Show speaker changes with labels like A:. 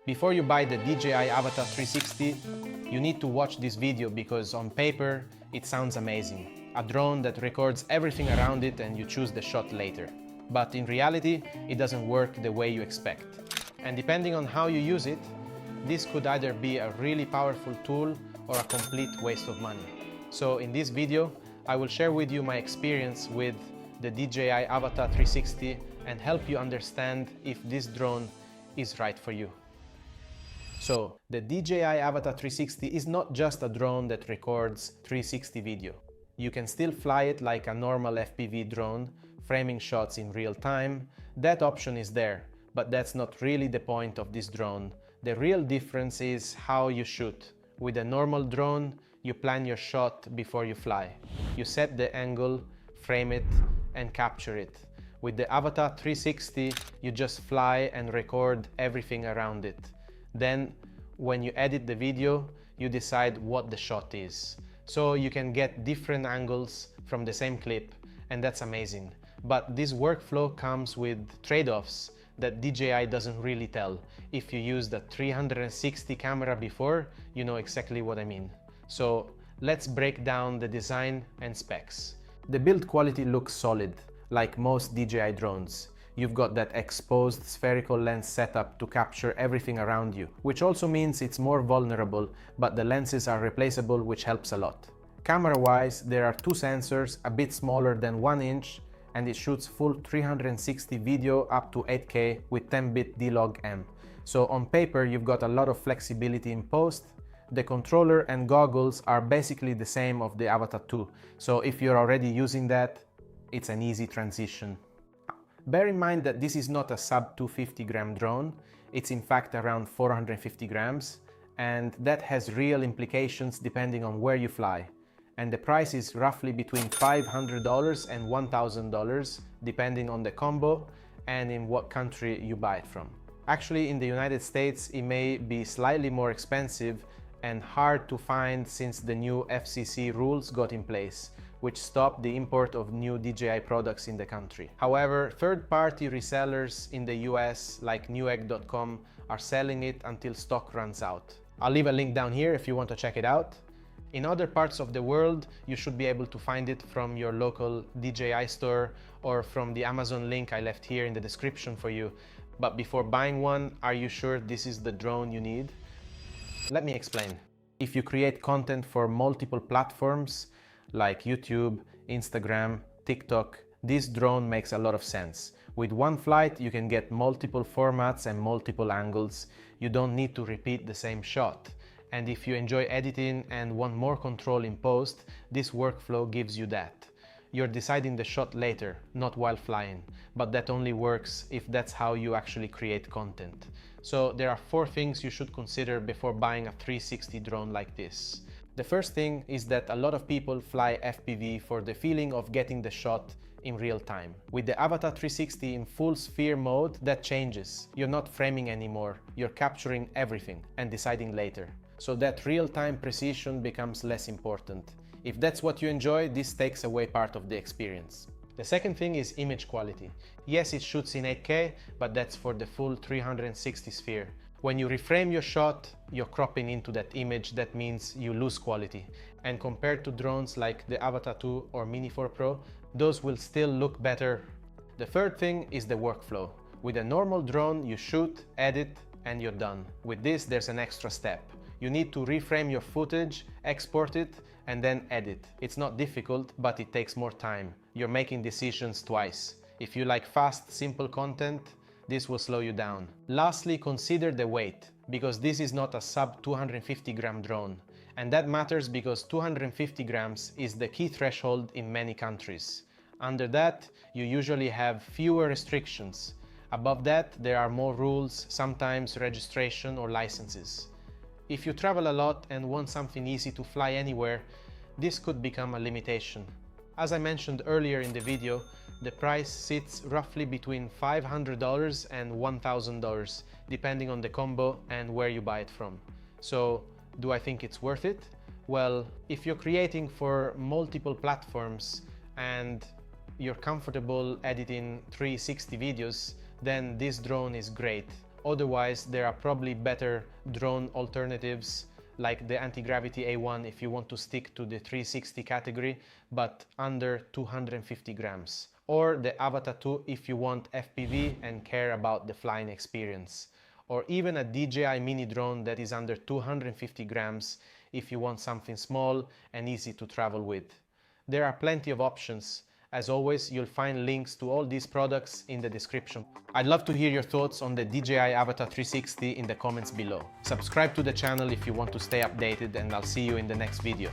A: Before you buy the DJI Avata 360, you need to watch this video because on paper it sounds amazing. A drone that records everything around it and you choose the shot later. But in reality, it doesn't work the way you expect. And depending on how you use it, this could either be a really powerful tool or a complete waste of money. So in this video, I will share with you my experience with the DJI Avata 360 and help you understand if this drone is right for you. So, the DJI Avata 360 is not just a drone that records 360 video. You can still fly it like a normal FPV drone, framing shots in real time. That option is there, but that's not really the point of this drone. The real difference is how you shoot. With a normal drone, you plan your shot before you fly. You set the angle, frame it, and capture it. With the Avata 360, you just fly and record everything around it. Then, when you edit the video, you decide what the shot is. So you can get different angles from the same clip, and that's amazing. But this workflow comes with trade-offs that DJI doesn't really tell. If you use the 360 camera before, you know exactly what I mean. So let's break down the design and specs. The build quality looks solid, like most DJI drones. You've got that exposed spherical lens setup to capture everything around you, which also means it's more vulnerable, but the lenses are replaceable, which helps a lot. Camera-wise, there are two sensors, a bit smaller than 1 inch, and it shoots full 360 video up to 8K with 10-bit D-Log-M. So on paper, you've got a lot of flexibility in post. The controller and goggles are basically the same of the Avata 2, so if you're already using that, it's an easy transition. Bear in mind that this is not a sub 250 gram drone, it's in fact around 450 grams, and that has real implications depending on where you fly. And the price is roughly between $500 and $1,000 depending on the combo and in what country you buy it from. Actually, in the United States, it may be slightly more expensive and hard to find since the new FCC rules got in place, which stopped the import of new DJI products in the country. However, third-party resellers in the US like newegg.com are selling it until stock runs out. I'll leave a link down here if you want to check it out. In other parts of the world, you should be able to find it from your local DJI store or from the Amazon link I left here in the description for you. But before buying one, are you sure this is the drone you need? Let me explain. If you create content for multiple platforms, like YouTube, Instagram, TikTok, this drone makes a lot of sense. With one flight, you can get multiple formats and multiple angles. You don't need to repeat the same shot. And if you enjoy editing and want more control in post, this workflow gives you that. You're deciding the shot later, not while flying, but that only works if that's how you actually create content. So there are 4 things you should consider before buying a 360 drone like this. The first thing is that a lot of people fly FPV for the feeling of getting the shot in real time. With the Avata 360 in full sphere mode, that changes. You're not framing anymore, you're capturing everything and deciding later. So that real-time precision becomes less important. If that's what you enjoy, this takes away part of the experience. The second thing is image quality. Yes, it shoots in 8K, but that's for the full 360 sphere. When you reframe your shot, you're cropping into that image. That means you lose quality. And compared to drones like the Avata 2 or Mini 4 Pro, those will still look better. The third thing is the workflow. With a normal drone, you shoot, edit, and you're done. With this, there's an extra step. You need to reframe your footage, export it, and then edit. It's not difficult, but it takes more time. You're making decisions twice. If you like fast, simple content, this will slow you down. Lastly, consider the weight, because this is not a sub 250 gram drone. And that matters because 250 grams is the key threshold in many countries. Under that, you usually have fewer restrictions. Above that, there are more rules, sometimes registration or licenses. If you travel a lot and want something easy to fly anywhere, this could become a limitation. As I mentioned earlier in the video, the price sits roughly between $500 and $1,000, depending on the combo and where you buy it from. So, do I think it's worth it? Well, if you're creating for multiple platforms and you're comfortable editing 360 videos, then this drone is great. Otherwise, there are probably better drone alternatives like the Anti-Gravity A1 if you want to stick to the 360 category, but under 250 grams. Or the Avata 2 if you want FPV and care about the flying experience. Or even a DJI Mini drone that is under 250 grams if you want something small and easy to travel with. There are plenty of options. As always, you'll find links to all these products in the description. I'd love to hear your thoughts on the DJI Avata 360 in the comments below. Subscribe to the channel if you want to stay updated, and I'll see you in the next video.